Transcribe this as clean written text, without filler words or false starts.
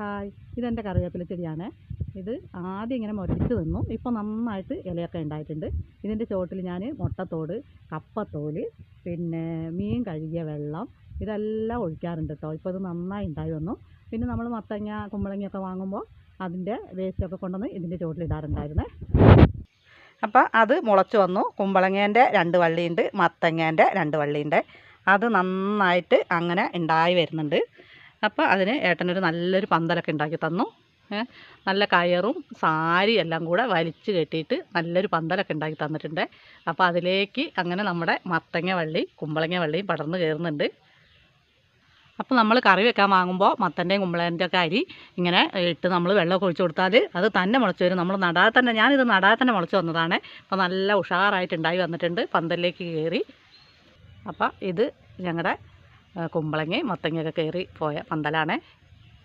Hi, ഇതെൻ്റെ കറിവേപ്പില ചെടിയാണ്. ഇത് ആദ്യം ഇങ്ങനെ മുരടിച്ച് നിന്നു. ഇപ്പോൾ നന്നായിട്ട് ഇലയൊക്കെ ഉണ്ടായിട്ടുണ്ട്. ഇതിൻ്റെ ചുവട്ടിൽ ഞാൻ മുട്ടത്തോട്, കപ്പത്തോല്, പിന്നെ മീൻ കഴുകിയ വെള്ളം ഇതെല്ലാം ഒഴിക്കാറുണ്ട് കേട്ടോ. ഇപ്പോൾ ഇത് നന്നായി ഉണ്ടായി വന്നു. പിന്നെ നമ്മൾ മത്തങ്ങ കുമ്പളങ്ങയൊക്കെ വാങ്ങുമ്പോൾ അതിൻ്റെ വേസ്റ്റൊക്കെ കൊണ്ടുവന്ന് ഇതിൻ്റെ ചുവട്ടിലിടാറുണ്ടായിരുന്നേ. അപ്പോൾ അത് മുളച്ച് വന്നു. കുമ്പളങ്ങേൻ്റെ 2 വള്ളിയുണ്ട്, മത്തങ്ങേൻ്റെ 2 വള്ളിയുണ്ട്. അത് നന്നായിട്ട് അങ്ങനെ ഉണ്ടായി വരുന്നുണ്ട്. അപ്പോൾ അതിന് ഏട്ടനൊരു നല്ലൊരു പന്തലൊക്കെ ഉണ്ടാക്കി തന്നു. നല്ല കയറും സാരി എല്ലാം കൂടെ വലിച്ച് കെട്ടിയിട്ട് നല്ലൊരു പന്തലൊക്കെ ഉണ്ടാക്കി തന്നിട്ടുണ്ട്. അപ്പോൾ അതിലേക്ക് അങ്ങനെ നമ്മുടെ മത്തങ്ങ വള്ളി കുമ്പളങ്ങ വള്ളിയും പടർന്ന് കയറുന്നുണ്ട്. അപ്പോൾ നമ്മൾ കറി വെക്കാൻ വാങ്ങുമ്പോൾ മത്തൻ്റെയും കുമ്പളേൻ്റെ ഒക്കെ അരി ഇങ്ങനെ ഇട്ട് നമ്മൾ വെള്ളമൊക്കെ ഒഴിച്ച് കൊടുത്താൽ അത് തന്നെ മുളച്ച് വരും. നമ്മൾ നടാതെ തന്നെ, ഞാനിത് നടാതെ തന്നെ മുളച്ച് വന്നതാണ്. അപ്പോൾ നല്ല ഉഷാറായിട്ടുണ്ടായി വന്നിട്ടുണ്ട്, പന്തലിലേക്ക് കയറി. അപ്പോൾ ഇത് ഞങ്ങളുടെ കുമ്പളങ്ങയും മത്തങ്ങയൊക്കെ കയറി പോയ പന്തലാണ്.